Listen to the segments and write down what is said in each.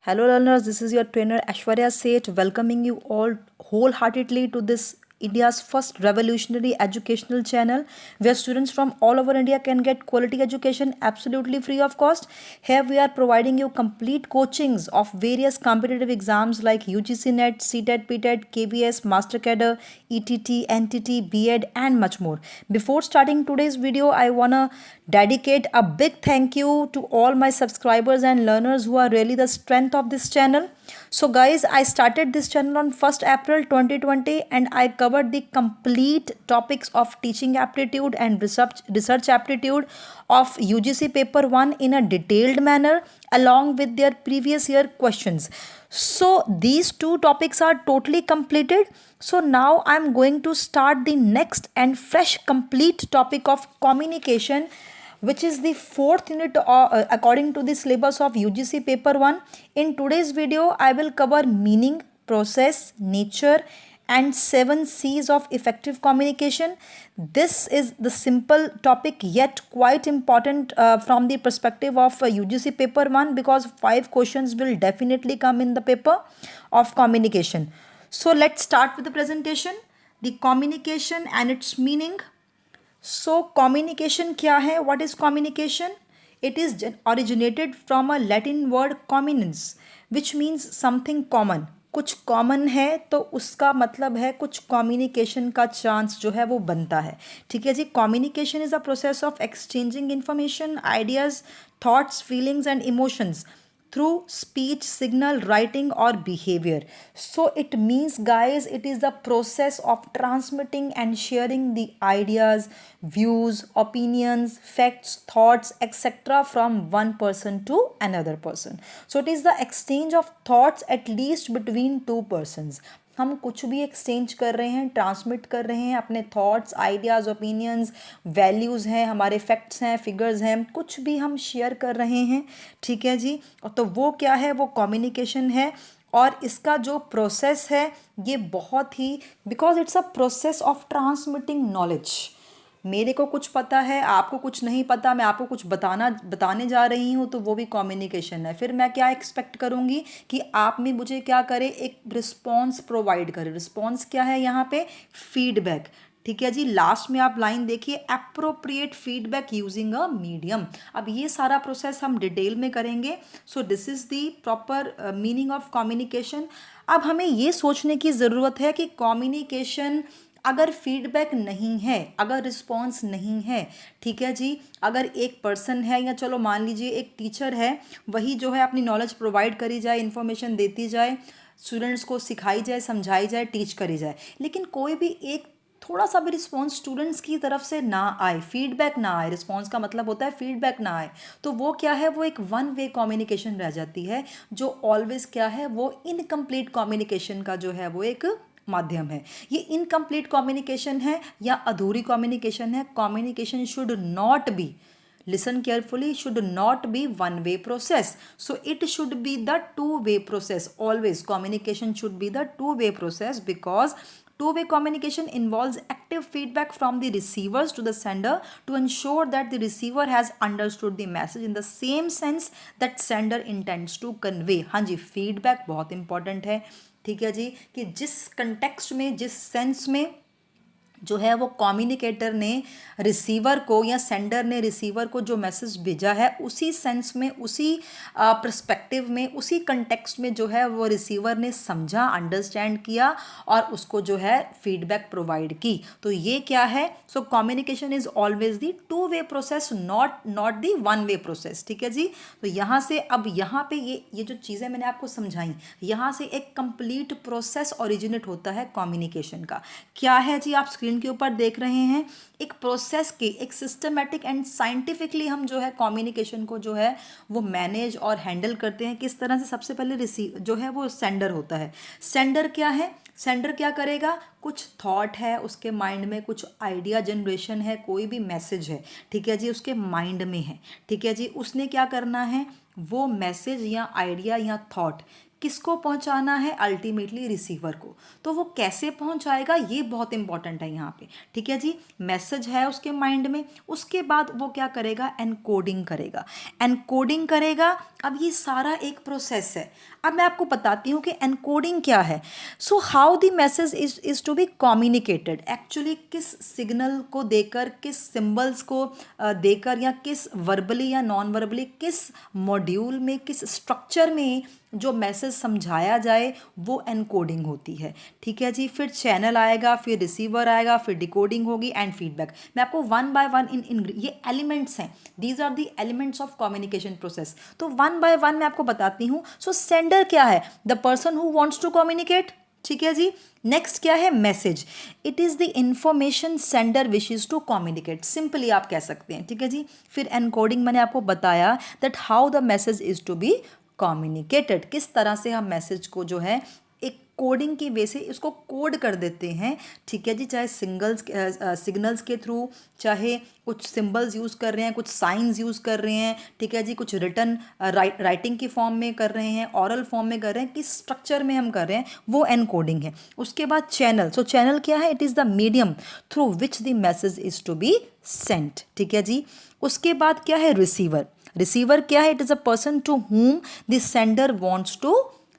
Hello, learners. This is your trainer Ashwarya Seth, welcoming you all wholeheartedly to this India's first revolutionary educational channel where students from all over India can get quality education absolutely free of cost. Here we are providing you complete coachings of various competitive exams like UGC NET, CTET, PTET, KBS, Master Cadre, ETT, NTT, BEd, and much more. Before starting today's video, I wanna dedicate a big thank you to all my subscribers and learners who are really the strength of this channel. So guys, I started this channel on 1st April 2020 and I covered the complete topics of teaching aptitude and research aptitude of UGC paper 1 in a detailed manner along with their previous year questions. So these two topics are totally completed. So now I'm going to start the next and fresh complete topic of communication, which is the fourth unit according to the syllabus of UGC paper 1. In today's video, I will cover meaning, process, nature, and 7 C's of effective communication. This is the simple topic yet quite important from the perspective of UGC paper 1 because 5 questions will definitely come in the paper of communication. So let's start with the presentation. The communication and its meaning. So communication क्या है? What is communication? It is originated from a Latin word communis, which means something common. कुछ common है तो उसका मतलब है कुछ communication का चांस जो है वो बनता है. ठीक है जी. Communication is a process of exchanging information, ideas, thoughts, feelings and emotions through speech, signal, writing, or behavior. So it means, guys, it is the process of transmitting and sharing the ideas, views, opinions, facts, thoughts, etc. from one person to another person. So it is the exchange of thoughts at least between two persons. हम कुछ भी exchange कर रहे हैं, transmit कर रहे हैं अपने थॉट्स, आइडियाज़, ओपिनियंस, वैल्यूज़ हैं, हमारे फैक्ट्स हैं, फिगर्स हैं, कुछ भी हम शेयर कर रहे हैं. ठीक है जी. तो वो क्या है? वो कम्युनिकेशन है. और इसका जो प्रोसेस है ये बहुत ही, because it's a process of transmitting knowledge. मेरे को कुछ पता है, आपको कुछ नहीं पता, मैं आपको कुछ बताने जा रही हूँ, तो वो भी कम्युनिकेशन है. फिर मैं क्या एक्सपेक्ट करूँगी कि आप भी मुझे क्या करें, एक रिस्पॉन्स प्रोवाइड करें. रिस्पॉन्स क्या है यहाँ पे? फीडबैक. ठीक है जी. लास्ट में आप लाइन देखिए, appropriate feedback using a medium. अब ये सारा प्रोसेस हम डिटेल में करेंगे. सो this is the proper meaning of communication. अब हमें ये सोचने की ज़रूरत है कि कम्युनिकेशन अगर फीडबैक नहीं है, अगर रिस्पॉन्स नहीं है, ठीक है जी, अगर एक पर्सन है या चलो मान लीजिए एक टीचर है, वही जो है अपनी नॉलेज प्रोवाइड करी जाए, इन्फॉर्मेशन देती जाए, स्टूडेंट्स को सिखाई जाए, समझाई जाए, टीच करी जाए, लेकिन कोई भी एक थोड़ा सा भी रिस्पॉन्स स्टूडेंट्स की तरफ से ना आए, फीडबैक ना आए, रिस्पॉन्स का मतलब होता है फीडबैक ना आए, तो वो क्या है? वो एक वन वे कम्युनिकेशन रह जाती है, जो ऑलवेज क्या है? वो इनकम्प्लीट कम्युनिकेशन का जो है वो एक माध्यम है. ये इनकम्प्लीट कम्युनिकेशन है या अधूरी कम्युनिकेशन है. Communication should not be, listen carefully, should not be one way process. So it should be the two way process. Always communication should be the two way process because two-way communication involves active feedback from the receivers to the sender to ensure that the receiver has understood the message in the same sense that sender intends to convey. हाँ जी, feedback बहुत important है. ठीक है जी. कि जिस context में, जिस sense में जो है वो कम्युनिकेटर ने रिसीवर को या सेंडर ने रिसीवर को जो मैसेज भेजा है, उसी सेंस में, उसी पर्सपेक्टिव में, उसी कंटेक्स्ट में जो है वो रिसीवर ने समझा, अंडरस्टैंड किया और उसको जो है फीडबैक प्रोवाइड की. तो ये क्या है? So communication is always the two way process, not the one way process. ठीक है जी. तो यहाँ से अब यहाँ पे ये जो चीज़ें मैंने आपको समझाई, यहाँ से एक कंप्लीट प्रोसेस ओरिजिनेट होता है कम्युनिकेशन का. क्या है जी? आप स्क्रीन के ऊपर देख रहे हैं एक प्रोसेस की, एक सिस्टमेटिक एंड साइंटिफिकली हम जो है कम्युनिकेशन को जो है वो मैनेज और हैंडल करते हैं. किस तरह से? सबसे पहले रिसीव जो है वो सेंडर होता है. सेंडर क्या है? सेंडर क्या करेगा? कुछ थॉट है उसके माइंड में, कुछ आइडिया जनरेशन है, कोई भी मैसेज है, ठीक है जी, उसके माइंड में है. ठीक है जी. उसने क्या करना है? वो मैसेज या आइडिया या थॉट किसको पहुंचाना है, अल्टीमेटली रिसीवर को। तो वो कैसे पहुंचाएगा ये बहुत इंपॉर्टेंट है यहाँ पे, ठीक है जी। मैसेज है उसके माइंड में, उसके बाद वो क्या करेगा, एनकोडिंग करेगा, एनकोडिंग करेगा। अब ये सारा एक प्रोसेस है। अब मैं आपको बताती हूँ कि एनकोडिंग क्या है। So how the message is to be communicated, actually किस सिग्नल को देकर, किस सिंबल्स को देकर, या किस वर्बली या नॉन वर्बली, किस मॉड्यूल में, किस स्ट्रक्चर में जो मैसेज समझाया जाए वो एनकोडिंग होती है, ठीक है जी। फिर चैनल आएगा, फिर रिसीवर आएगा, फिर डिकोडिंग होगी एंड फीडबैक। मैं आपको वन बाय वन इन ये एलिमेंट्स हैं, these are the elements of communication process. तो वन बाय वन मैं आपको बताती हूँ। सो सेंडर क्या है, the person who wants to communicate, ठीक है जी। नेक्स्ट क्या है, message, it is the information sender wishes to communicate, simply आप कह सकते हैं, ठीक है जी। फिर एनकोडिंग मैंने आपको बताया that how the message is to be communicated, किस तरह से हम मैसेज को जो है एक कोडिंग की वे से इसको कोड कर देते हैं, ठीक है जी। चाहे सिग्नल्स के थ्रू, चाहे कुछ सिंबल्स यूज़ कर रहे हैं, कुछ साइंस यूज़ कर रहे हैं, ठीक है जी, कुछ रिटन राइटिंग की फॉर्म में कर रहे हैं, ऑरल फॉर्म में कर रहे हैं, किस स्ट्रक्चर में हम कर रहे हैं, वो एनकोडिंग है। उसके बाद चैनल, सो चैनल क्या है, it is the medium through which the message is to be sent, ठीक है जी। उसके बाद क्या है, रिसीवर, रिसीवर क्या है, it is a person to whom the sender wants to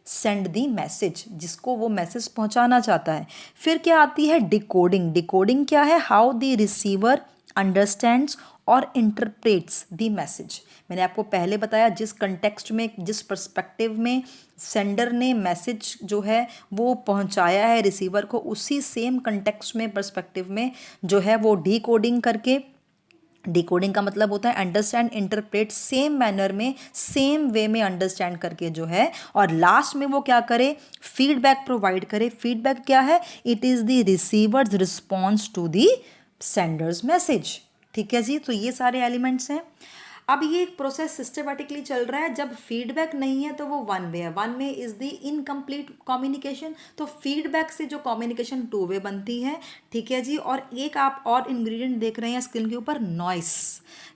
send the message, जिसको वो मैसेज पहुंचाना चाहता है। फिर क्या आती है, डिकोडिंग, डिकोडिंग क्या है, हाउ द रिसीवर अंडरस्टैंड्स और इंटरप्रेट्स द मैसेज। मैंने आपको पहले बताया जिस कंटेक्स्ट में, जिस पर्सपेक्टिव में सेंडर ने मैसेज जो है वो पहुंचाया है रिसीवर को, उसी सेम कंटेक्स्ट में, पर्सपेक्टिव में जो है वो डिकोडिंग करके, डिकोडिंग का मतलब होता है अंडरस्टैंड, इंटरप्रेट, सेम मैनर में, सेम वे में अंडरस्टैंड करके जो है, और लास्ट में वो क्या करे, फीडबैक प्रोवाइड करे। फीडबैक क्या है, it is the receiver's response to the sender's message, ठीक है जी। तो ये सारे एलिमेंट्स हैं। अब ये एक प्रोसेस सिस्टमेटिकली चल रहा है। जब फीडबैक नहीं है तो वो वन वे है, one way is the incomplete communication. तो फीडबैक से जो कम्युनिकेशन टू वे बनती है, ठीक है जी। और एक आप और इंग्रेडिएंट देख रहे हैं स्क्रीन के ऊपर, नॉइस।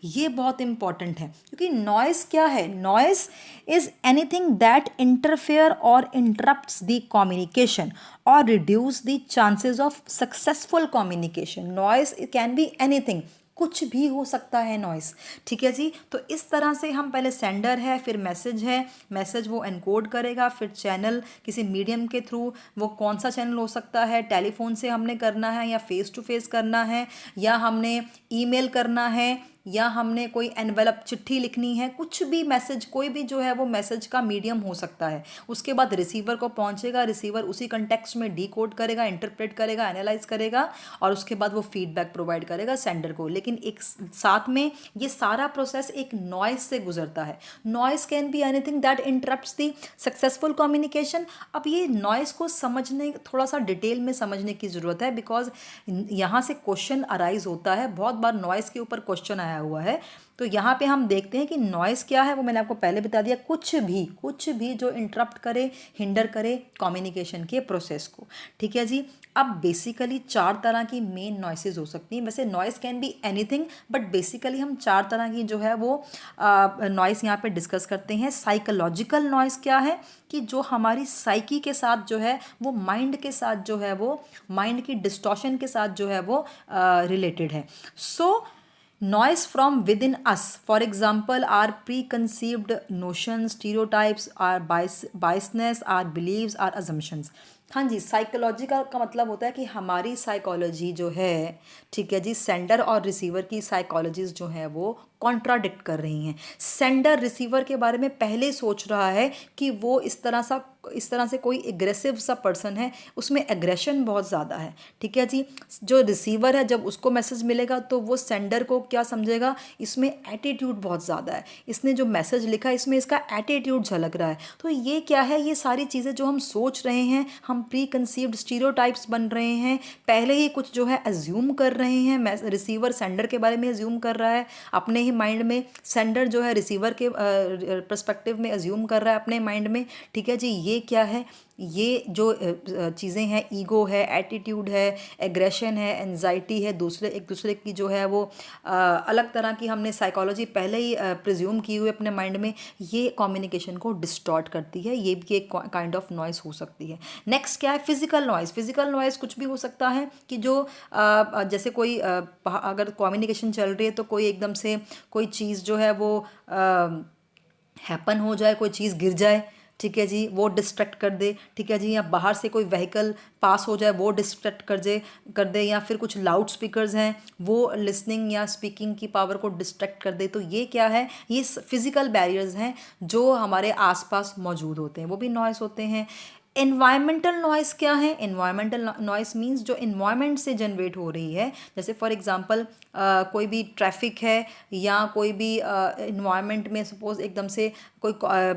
ये बहुत इंपॉर्टेंट है, क्योंकि नॉइस क्या है, noise is anything that interfere और इंटरप्ट्स द कम्युनिकेशन और reduce the chances of successful communication. Noise can be anything, कुछ भी हो सकता है नॉइस, ठीक है जी। तो इस तरह से हम पहले सेंडर है, फिर मैसेज है, मैसेज वो एनकोड करेगा, फिर चैनल किसी मीडियम के थ्रू, वो कौन सा चैनल हो सकता है, टेलीफोन से हमने करना है या फेस टू फेस करना है, या हमने ईमेल करना है, या हमने कोई एनवेलप चिट्ठी लिखनी है, कुछ भी मैसेज, कोई भी जो है वो मैसेज का मीडियम हो सकता है। उसके बाद रिसीवर को पहुंचेगा, रिसीवर उसी कंटेक्स्ट में डिकोड करेगा, इंटरप्रेट करेगा, एनालाइज करेगा, और उसके बाद वो फीडबैक प्रोवाइड करेगा सेंडर को। लेकिन एक साथ में ये सारा प्रोसेस एक नॉइस से गुजरता है। Noise can be anything that interrupts the successful communication. अब ये नॉइस को समझने, थोड़ा सा डिटेल में समझने की ज़रूरत है, बिकॉज यहाँ से क्वेश्चन अराइज होता है, बहुत बार नॉइस के ऊपर क्वेश्चन आया हुआ है। तो यहाँ पे हम देखते हैं कि नॉइस क्या है, वो मैंने आपको पहले बता दिया, कुछ भी जो इंटरप्ट करे, हिंडर करे कम्युनिकेशन के प्रोसेस को, ठीक है जी। अब बेसिकली 4 तरह की मेन नॉइसेज हो सकती हैं। वैसे noise can be anything, but basically हम 4 तरह की जो है वो नॉइस यहाँ पे डिस्कस करते हैं। साइकोलॉजिकल नॉइस क्या है, कि जो हमारी साइकी के साथ जो है वो, माइंड के साथ जो है वो, माइंड की डिस्टॉर्शन के साथ जो है वो रिलेटेड है। सो noise from within us, for example our preconceived notions, stereotypes, our biasness, our beliefs, our assumptions। हाँ जी, साइकोलॉजिकल का मतलब होता है कि हमारी साइकोलॉजी जो है, ठीक है जी, सेंडर और रिसीवर की साइकोलॉजीज जो है वो कॉन्ट्राडिक्ट कर रही हैं। सेंडर रिसीवर के बारे में पहले सोच रहा है कि वो इस तरह से कोई एग्रेसिव सा पर्सन है, उसमें एग्रेशन बहुत ज़्यादा है, ठीक है जी। जो रिसीवर है, जब उसको मैसेज मिलेगा तो वो सेंडर को क्या समझेगा, इसमें एटीट्यूड बहुत ज़्यादा है, इसने जो मैसेज लिखा है इसमें इसका एटीट्यूड झलक रहा है। तो ये क्या है, ये सारी चीज़ें जो हम सोच रहे हैं, हम हम प्री कंसीव्ड स्टीरियोटाइप्स बन रहे हैं, पहले ही कुछ जो है अज्यूम कर रहे हैं, रिसीवर सेंडर के बारे में अज्यूम कर रहा है अपने ही माइंड में, सेंडर जो है रिसीवर के पर्सपेक्टिव में अज्यूम कर रहा है अपने माइंड में। ठीक है जी, ये क्या है, ये जो चीज़ें हैं, ईगो है, एटीट्यूड है, एग्रेशन है, एंजाइटी है, एक दूसरे की जो है वो अलग तरह की हमने साइकोलॉजी पहले ही प्रिज्यूम की हुई अपने माइंड में, ये कम्युनिकेशन को डिस्टॉर्ट करती है। ये भी एक काइंड ऑफ नॉइस हो सकती है। नेक्स्ट क्या है, फिजिकल नॉइस। फिजिकल नॉइस कुछ भी हो सकता है कि जो जैसे कोई अगर कम्युनिकेशन चल रही है तो कोई एकदम से कोई चीज़ जो है वो हैपन हो जाए, कोई चीज़ गिर जाए, ठीक है जी, वो डिस्ट्रैक्ट कर दे। ठीक है जी, या बाहर से कोई व्हीकल पास हो जाए, वो डिस्ट्रैक्ट कर दे, या फिर कुछ लाउड स्पीकर्स हैं वो लिसनिंग या स्पीकिंग की पावर को डिस्ट्रैक्ट कर दे। तो ये क्या है, ये फिजिकल बैरियर्स हैं जो हमारे आसपास मौजूद होते हैं, वो भी नॉइस होते हैं। एनवायरमेंटल नॉइस क्या है, एनवायरमेंटल नॉइस मीन्स जो एनवायरमेंट से जनरेट हो रही है, जैसे फॉर एग्जांपल कोई भी ट्रैफिक है या कोई भी इन्वायरमेंट में सपोज एकदम से कोई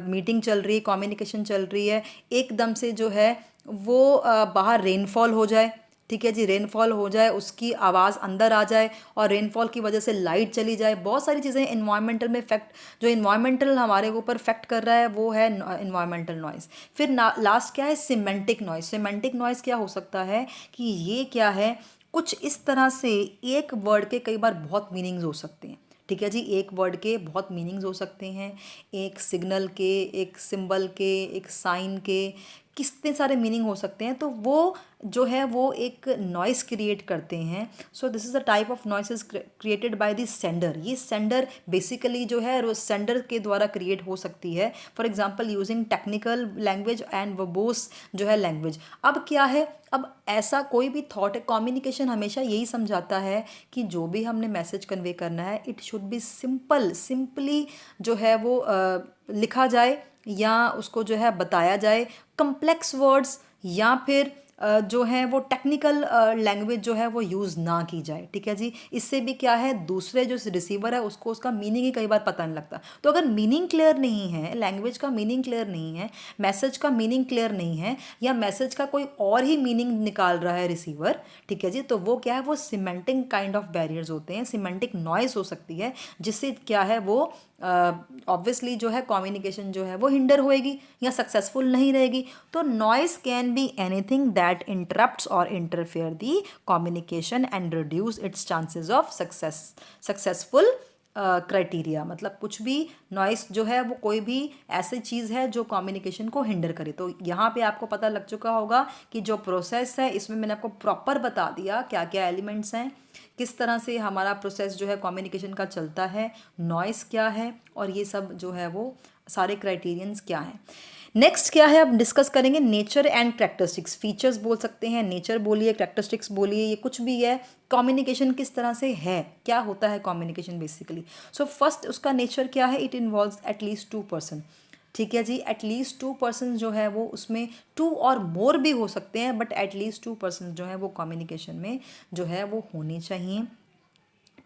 मीटिंग चल रही है, कम्युनिकेशन चल रही है, एकदम से जो है वो बाहर रेनफॉल हो जाए। ठीक है जी, रेनफॉल हो जाए, उसकी आवाज़ अंदर आ जाए और रेनफॉल की वजह से लाइट चली जाए, बहुत सारी चीज़ें इन्वायरमेंटल में इफेक्ट, जो इन्वायरमेंटल हमारे ऊपर इफेक्ट कर रहा है वो है इन्वायरमेंटल नॉइस। फिर लास्ट क्या है, सिमेंटिक नॉइस। सिमेंटिक नॉइस क्या हो सकता है कि ये क्या है, कुछ इस तरह से एक वर्ड के कई बार बहुत मीनिंग्स हो सकते हैं। ठीक है जी, एक वर्ड के बहुत मीनिंग्स हो सकते हैं, एक सिग्नल के, एक सिंबल के, एक साइन के, कितने सारे मीनिंग हो सकते हैं। तो वो जो है वो एक नॉइस क्रिएट करते हैं। So this is the type of noise is created by the sender. ये सेंडर बेसिकली जो है वो सेंडर के द्वारा क्रिएट हो सकती है, for example using technical language and verbose जो है लैंग्वेज। अब क्या है, अब ऐसा कोई भी थॉट है, कम्युनिकेशन हमेशा यही समझाता है कि जो भी हमने मैसेज कन्वे करना है इट शुड बी सिंपली जो है वो लिखा जाए या उसको जो है बताया जाए। कम्प्लेक्स वर्ड्स या फिर जो है वो टेक्निकल लैंग्वेज जो है वो यूज़ ना की जाए। ठीक है जी, इससे भी क्या है, दूसरे जो रिसीवर है उसको उसका मीनिंग ही कई बार पता नहीं लगता। तो अगर मीनिंग क्लियर नहीं है, लैंग्वेज का मीनिंग क्लियर नहीं है, मैसेज का मीनिंग क्लियर नहीं है, या मैसेज का कोई और ही मीनिंग निकाल रहा है रिसीवर, ठीक है जी, तो वो क्या है, वो सिमेंटिक काइंड ऑफ बैरियर्स होते हैं, सिमेंटिक नॉइस हो सकती है, जिससे क्या है वो ऑब्वियसली जो है कम्युनिकेशन जो है वो हिंडर होएगी या सक्सेसफुल नहीं रहेगी। तो noise can be anything that interrupts और interfere the communication and reduce its chances of successful criteria. मतलब कुछ भी नॉइस जो है वो कोई भी ऐसी चीज़ है जो कम्युनिकेशन को हिंडर करे। तो यहाँ पे आपको पता लग चुका होगा कि जो प्रोसेस है इसमें मैंने आपको प्रॉपर बता दिया क्या क्या एलिमेंट्स हैं, किस तरह से हमारा प्रोसेस जो है कम्युनिकेशन का चलता है, नॉइस क्या है, और ये सब जो है वो सारे क्राइटेरियंस क्या हैं। नेक्स्ट क्या है, अब डिस्कस करेंगे नेचर एंड कैरेक्टरिस्टिक्स। फीचर्स बोल सकते हैं, नेचर बोलिए, कैरेक्टरिस्टिक्स बोलिए, ये कुछ भी है। कम्युनिकेशन किस तरह से है, क्या होता है कम्युनिकेशन बेसिकली। सो फर्स्ट उसका नेचर क्या है, इट इन्वॉल्व्स एटलीस्ट 2%। ठीक है जी, एटलीस्ट 2% जो है वो उसमें 2 और मोर भी हो सकते हैं, बट एटलीस्ट 2% जो है वो कम्युनिकेशन में जो है वो होनी चाहिए।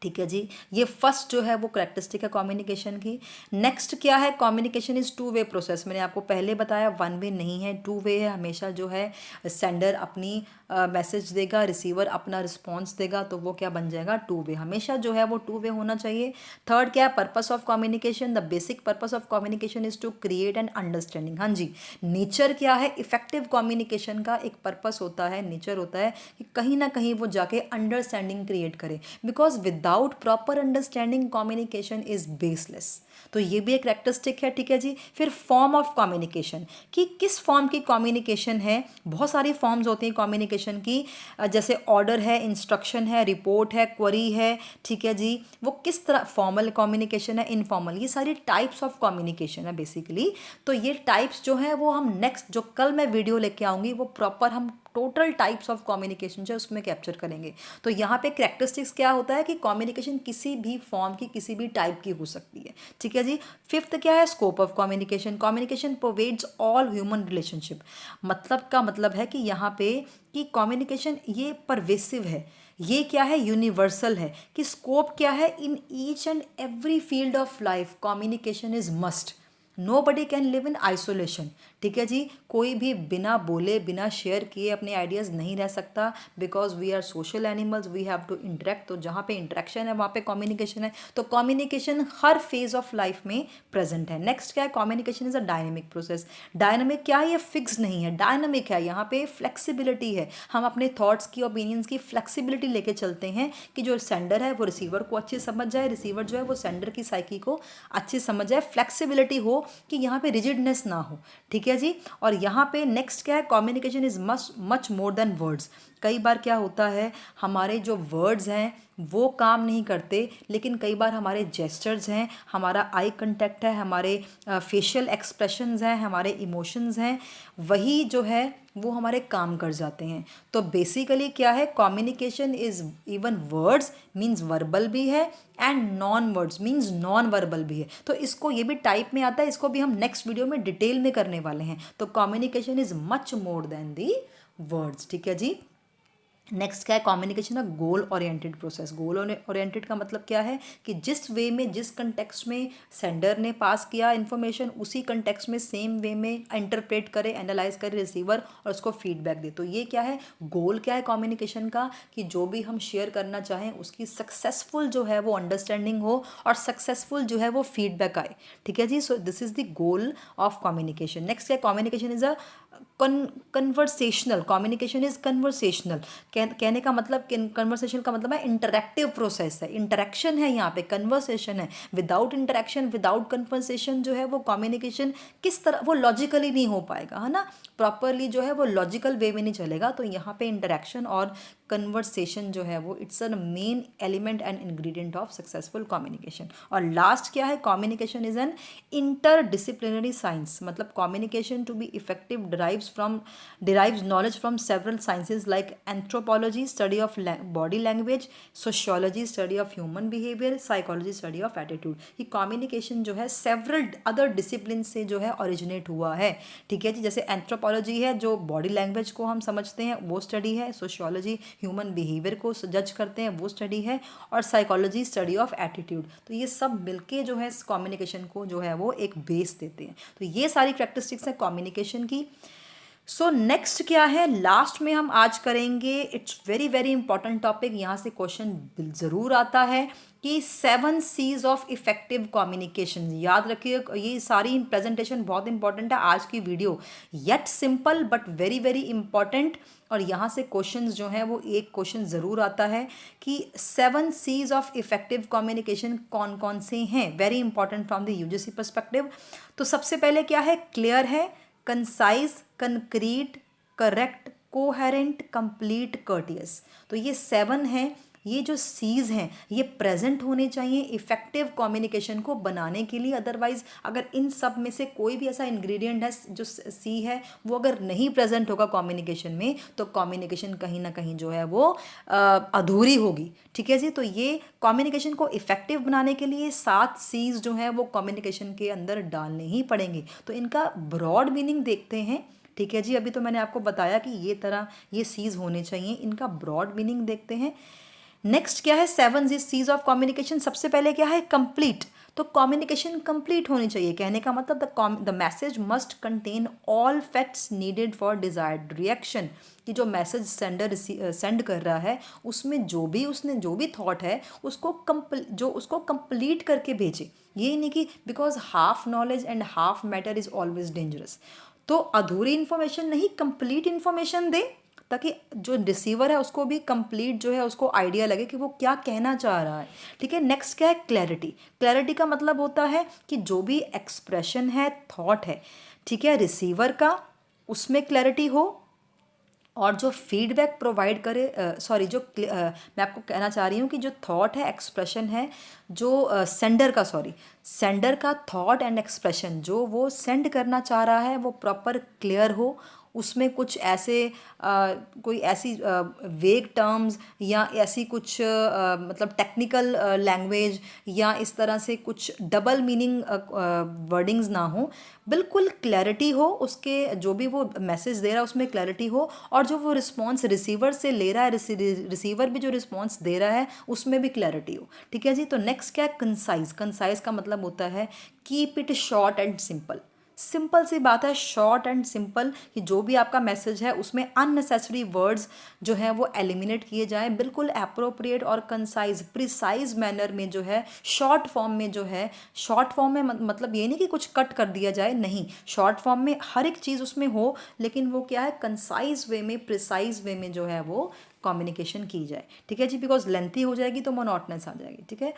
ठीक है जी, ये फर्स्ट जो है वो करेक्टरिस्टिक है कम्युनिकेशन की। नेक्स्ट क्या है, कम्युनिकेशन इज़ 2 वे प्रोसेस। मैंने आपको पहले बताया 1 वे नहीं है, 2 वे है। हमेशा जो है सेंडर अपनी मैसेज देगा, रिसीवर अपना रिस्पॉन्स देगा, तो वो क्या बन जाएगा, 2 वे। हमेशा जो है वो 2 वे होना चाहिए। थर्ड क्या है, purpose of communication. The basic purpose of communication is to create an understanding. हाँ जी, नेचर क्या है, इफेक्टिव कम्युनिकेशन का एक पर्पस होता है, नेचर होता है कि कहीं ना कहीं वो जाके अंडरस्टैंडिंग क्रिएट करे, because without proper understanding communication is baseless. तो ये भी एक कैरेक्टरिस्टिक है। ठीक है जी, फिर फॉर्म ऑफ कम्युनिकेशन, कि किस फॉर्म की कम्युनिकेशन है। बहुत सारी फॉर्म्स होती हैं कम्युनिकेशन की, जैसे ऑर्डर है, इंस्ट्रक्शन है, रिपोर्ट है, क्वेरी है। ठीक है जी, वो किस तरह, फॉर्मल कम्युनिकेशन है, इनफॉर्मल, ये सारी टाइप्स ऑफ कम्युनिकेशन है बेसिकली। तो ये टाइप्स जो है वो हम नेक्स्ट जो कल मैं वीडियो लेके आऊँगी वो प्रॉपर हम टोटल टाइप्स ऑफ कम्युनिकेशन जो है उसमें कैप्चर करेंगे। तो यहाँ पे कैरेक्टरिस्टिक्स क्या होता है कि कम्युनिकेशन किसी भी फॉर्म की, किसी भी टाइप की हो सकती है। ठीक है जी, फिफ्थ क्या है, scope of communication. Communication pervades all human relationship. मतलब का मतलब है कि यहाँ पे कि कम्युनिकेशन ये परवेसिव है, ये क्या है, यूनिवर्सल है। कि स्कोप क्या है, in each and every field of life communication is must. Nobody can live in isolation, ठीक है जी। कोई भी बिना बोले बिना शेयर किए अपने आइडियाज़ नहीं रह सकता, because we are social animals, we have to interact. तो जहाँ पे इंटरेक्शन है वहाँ पे कम्युनिकेशन है, तो communication her phase of life में प्रेजेंट है। नेक्स्ट क्या है, communication is a dynamic process. Dynamic क्या है, ये फिक्स नहीं है, डायनेमिक है। यहाँ पे फ्लेक्सिबिलिटी है, हम अपने थॉट्स की ओपिनियंस की फ्लेक्सिबिलिटी लेके चलते हैं कि जो सेंडर है वो रिसीवर को अच्छे समझ जाए, रिसीवर जो है वो सेंडर की साइकी को अच्छे समझ जाए, फ्लेक्सिबिलिटी हो कि यहाँ पे रिजिडनेस ना हो, ठीक है जी। और यहाँ पे नेक्स्ट क्या है, communication is much more than words. कई बार क्या होता है, हमारे जो वर्ड्स हैं वो काम नहीं करते, लेकिन कई बार हमारे जेस्चर्स हैं, हमारा आई कंटेक्ट है, हमारे फेशियल एक्सप्रेशंस हैं, हमारे इमोशंस हैं, वही जो है वो हमारे काम कर जाते हैं। तो बेसिकली क्या है, communication is even words means verbal भी है and non words means non verbal भी है। तो इसको ये भी टाइप में आता है, इसको भी हम नेक्स्ट वीडियो में डिटेल में करने वाले हैं। तो communication is much more than the words, ठीक है जी। नेक्स्ट क्या है, कम्युनिकेशन का goal oriented process. Goal oriented का मतलब क्या है कि जिस वे में, जिस कंटेक्स्ट में सेंडर ने पास किया इन्फॉर्मेशन, उसी कंटेक्स्ट में सेम वे में इंटरप्रेट करे, एनालाइज करे रिसीवर और उसको फीडबैक दे। तो ये क्या है, गोल क्या है कम्युनिकेशन का, कि जो भी हम शेयर करना चाहें उसकी सक्सेसफुल जो है वो अंडरस्टैंडिंग हो और सक्सेसफुल जो है वो फीडबैक आए, ठीक है जी। So this is the goal of communication. Next क्या, communication is a conversational. Communication is conversational, कहने का मतलब, कन्वर्सेशन का मतलब है इंटरेक्टिव प्रोसेस है, इंटरेक्शन है, यहाँ पे कन्वर्सेशन है। विदाउट इंटरेक्शन, विदाउट कन्वर्सेशन जो है वो कम्युनिकेशन किस तरह, वो लॉजिकली नहीं हो पाएगा, है ना, प्रॉपरली जो है वो लॉजिकल वे में नहीं चलेगा। तो यहाँ पे इंटरेक्शन और कन्वर्सेशन जो है वो it's a main element and ingredient of successful communication. और लास्ट क्या है, communication is an interdisciplinary science. मतलब communication to be effective derives knowledge from several sciences like anthropology, study of body language, sociology, study of human behavior, psychology, study of attitude। ये communication जो है several other discipline से जो है originate हुआ है, ठीक है जी। जैसे एंथ्रोपोलॉजी है जो बॉडी लैंग्वेज को हम समझते हैं वो स्टडी है, सोशियोलॉजी ह्यूमन बिहेवियर को जज करते हैं वो स्टडी है, और साइकोलॉजी स्टडी ऑफ एटीट्यूड। तो ये सब मिलके जो है कम्युनिकेशन को जो है वो एक बेस देते हैं। तो ये सारी प्रैक्टिस्टिक्स हैं कम्युनिकेशन की। सो नेक्स्ट क्या है, लास्ट में हम आज करेंगे, it's very very important topic, यहाँ से क्वेश्चन ज़रूर आता है कि 7 C's ऑफ इफेक्टिव कम्युनिकेशन। याद रखिए, ये सारी प्रेजेंटेशन बहुत इंपॉर्टेंट है आज की video, yet simple but very very important. और यहाँ से क्वेश्चंस जो हैं वो एक क्वेश्चन ज़रूर आता है कि 7 C's ऑफ इफेक्टिव कम्युनिकेशन कौन कौन से हैं, very important from the UGC perspective. तो सबसे पहले क्या है, क्लियर है, concise, concrete, correct, coherent, complete, courteous. तो ये 7 हैं, ये जो सीज हैं ये प्रेजेंट होने चाहिए इफेक्टिव कम्युनिकेशन को बनाने के लिए। अदरवाइज अगर इन सब में से कोई भी ऐसा इंग्रेडिएंट है जो सी है वो अगर नहीं प्रेजेंट होगा कम्युनिकेशन में, तो कम्युनिकेशन कहीं ना कहीं जो है वो अधूरी होगी, ठीक है जी। तो ये कम्युनिकेशन को इफेक्टिव बनाने के लिए 7 सीज जो हैं वो कम्युनिकेशन के अंदर डालने ही पड़ेंगे। तो इनका ब्रॉड मीनिंग देखते हैं, ठीक है जी। अभी तो मैंने आपको बताया कि ये तरह ये सीज होने चाहिए, इनका ब्रॉड मीनिंग देखते हैं। नेक्स्ट क्या है, 7 C's ऑफ कम्युनिकेशन। सबसे पहले क्या है, कंप्लीट। तो कम्युनिकेशन कंप्लीट होनी चाहिए, कहने का मतलब the message must contain all facts needed for desired reaction. कि जो मैसेज सेंडर सेंड कर रहा है उसमें उसने जो भी थॉट है उसको कंप्लीट करके भेजे। ये नहीं कि because half knowledge and half matter is always dangerous. तो अधूरी इन्फॉर्मेशन नहीं, कंप्लीट इन्फॉर्मेशन दे, ताकि जो रिसीवर है उसको भी कंप्लीट जो है उसको आइडिया लगे कि वो क्या कहना चाह रहा है, ठीक है। नेक्स्ट क्या है, क्लैरिटी। क्लैरिटी का मतलब होता है कि जो भी एक्सप्रेशन है, थॉट है, ठीक है, रिसीवर का, उसमें क्लैरिटी हो, और जो फीडबैक प्रोवाइड करे, मैं आपको कहना चाह रही हूँ कि जो थॉट है, एक्सप्रेशन है, जो सेंडर का थॉट एंड एक्सप्रेशन जो वो सेंड करना चाह रहा है वो प्रॉपर क्लियर हो, उसमें कुछ ऐसे कोई ऐसी वेग टर्म्स या ऐसी कुछ मतलब टेक्निकल लैंग्वेज या इस तरह से कुछ डबल मीनिंग वर्डिंग्स ना हो, बिल्कुल क्लैरिटी हो, उसके जो भी वो मैसेज दे रहा है उसमें क्लैरिटी हो, और जो वो रिस्पॉन्स रिसीवर से ले रहा है, रिसीवर भी जो रिस्पॉन्स दे रहा है उसमें भी क्लैरिटी हो, ठीक है जी। तो नेक्स्ट क्या है, कंसाइज। कंसाइज का मतलब मतलब होता है keep it short and simple. Simple सी बात है, शॉर्ट एंड सिंपल, कि जो भी आपका मैसेज है उसमें अननेसेसरी वर्ड्स जो हैं वो एलिमिनेट किए जाएं, बिल्कुल अप्रोप्रिएट और कंसाइज प्रिसाइज मैनर में जो है, शॉर्ट फॉर्म में जो है, शॉर्ट फॉर्म में मतलब ये नहीं कि कुछ कट कर दिया जाए, नहीं, शॉर्ट फॉर्म में हर एक चीज़ उसमें हो, लेकिन वो क्या है, कंसाइज वे में, प्रिसाइज वे में जो है वो कम्युनिकेशन की जाए, ठीक है जी, बिकॉज लेंथी हो जाएगी तो मोनोटनस आ जाएगी, ठीक है।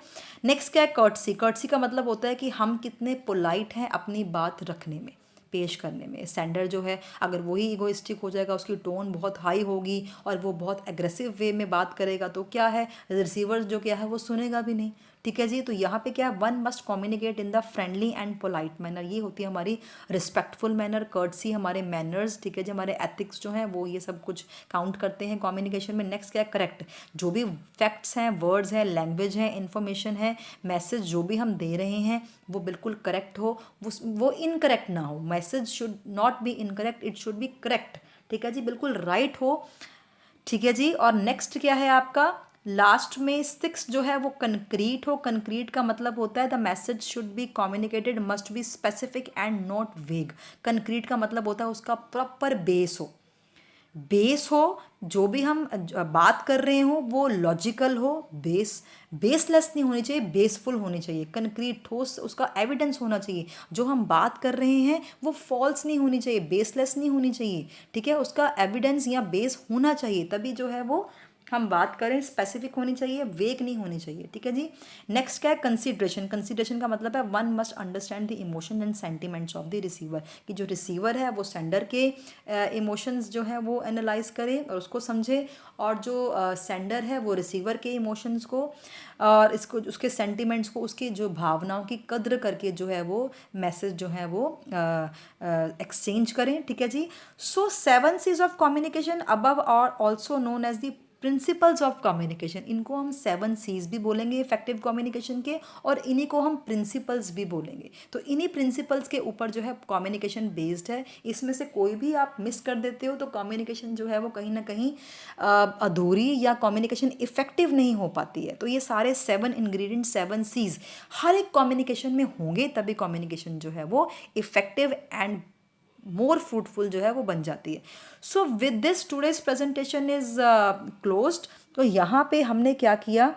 नेक्स्ट क्या है, कर्टसी। कर्टसी का मतलब होता है कि हम कितने पोलाइट हैं अपनी बात रखने में, पेश करने में। सेंडर जो है अगर वही इगोइस्टिक हो जाएगा, उसकी टोन बहुत हाई होगी और वो बहुत एग्रेसिव वे में बात करेगा, तो क्या है, रिसीवर जो क्या है वो सुनेगा भी नहीं, ठीक है जी। तो यहाँ पे क्या है, one must communicate in the friendly and polite manner, ये होती है हमारी रिस्पेक्टफुल मैनर, कर्टसी हमारे मैनर्स, ठीक है जी, हमारे एथिक्स जो हैं वो ये सब कुछ काउंट करते हैं कम्युनिकेशन में। नेक्स्ट क्या है, करेक्ट। जो भी फैक्ट्स हैं, वर्ड्स हैं, लैंग्वेज है, इन्फॉर्मेशन है, मैसेज जो भी हम दे रहे हैं वो बिल्कुल करेक्ट हो, वो इनकरेक्ट ना हो। Message should not be incorrect, it should be correct, ठीक है जी, बिल्कुल राइट हो, ठीक है जी। और नेक्स्ट क्या है आपका, लास्ट में 6 जो है वो कंक्रीट हो। कंक्रीट का मतलब होता है the message should be communicated must be specific and not वेग। कंक्रीट का मतलब होता है उसका प्रॉपर बेस हो, बेस हो, जो भी हम बात कर रहे हो वो लॉजिकल हो, बेसलेस नहीं होनी चाहिए, बेसफुल होनी चाहिए, कंक्रीट ठोस उसका एविडेंस होना चाहिए। जो हम बात कर रहे हैं वो फॉल्स नहीं होनी चाहिए, बेसलेस नहीं होनी चाहिए, ठीक है, उसका एविडेंस या बेस होना चाहिए, तभी जो है वो हम बात करें, स्पेसिफिक होनी चाहिए, वेग नहीं होनी चाहिए, ठीक है जी। नेक्स्ट क्या है, कंसीडरेशन। कंसीडरेशन का मतलब है one must understand the emotion and sentiments of the receiver, कि जो रिसीवर है वो सेंडर के इमोशंस जो है वो एनालाइज करे और उसको समझे, और जो सेंडर है वो रिसीवर के इमोशंस को और इसको, उसके सेंटिमेंट्स को, उसकी जो भावनाओं की कद्र करके जो है वो मैसेज जो है वो एक्सचेंज करें, ठीक है जी। So 7 C's of communication above और also known as the principles of communication, इनको हम 7 C's भी बोलेंगे इफेक्टिव कम्युनिकेशन के, और इन्हीं को हम प्रिंसिपल्स भी बोलेंगे। तो इन्हीं प्रिंसिपल्स के ऊपर जो है कम्युनिकेशन बेस्ड है। इसमें से कोई भी आप मिस कर देते हो तो कम्युनिकेशन जो है वो कहीं ना कहीं अधूरी या कम्युनिकेशन इफेक्टिव नहीं हो पाती है। तो ये सारे 7 इंग्रेडिएंट, 7 C's हर एक कम्युनिकेशन में होंगे, तभी कम्युनिकेशन जो है वो इफेक्टिव एंड मोर फ्रूटफुल जो है वो बन जाती है। So with this today's presentation is closed. तो यहाँ पे हमने क्या किया,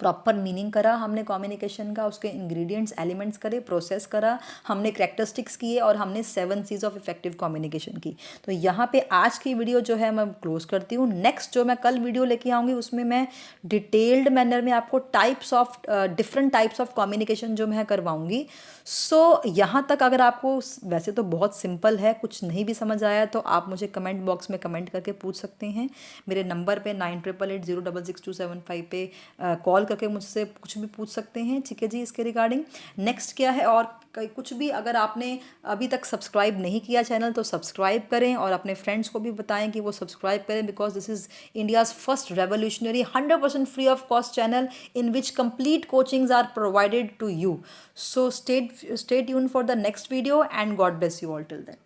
प्रॉपर मीनिंग करा हमने कम्युनिकेशन का, उसके इंग्रेडिएंट्स, एलिमेंट्स करे, प्रोसेस करा, हमने कैरेक्टरिस्टिक्स किए, और हमने 7 C's ऑफ इफेक्टिव कम्युनिकेशन की। तो यहाँ पे आज की वीडियो जो है मैं क्लोज करती हूँ। नेक्स्ट जो मैं कल वीडियो लेके आऊँगी उसमें मैं डिटेल्ड मैनर में आपको types of different types of communication जो मैं करवाऊँगी। सो यहाँ तक अगर आपको, वैसे तो बहुत सिंपल है, कुछ नहीं भी समझ आया तो आप मुझे कमेंट बॉक्स में कमेंट करके पूछ सकते हैं। मेरे नंबर पे 9888066275 पे कॉल करके मुझसे कुछ भी पूछ सकते हैं, ठीक है जी, इसके रिगार्डिंग। नेक्स्ट क्या है, और कुछ भी अगर आपने अभी तक सब्सक्राइब नहीं किया चैनल तो सब्सक्राइब करें, और अपने फ्रेंड्स को भी बताएं कि वो सब्सक्राइब करें, because this is India's first revolutionary 100% free of cost channel in which complete coachings are provided to you. So stay tuned for the next video, and God bless you all till then.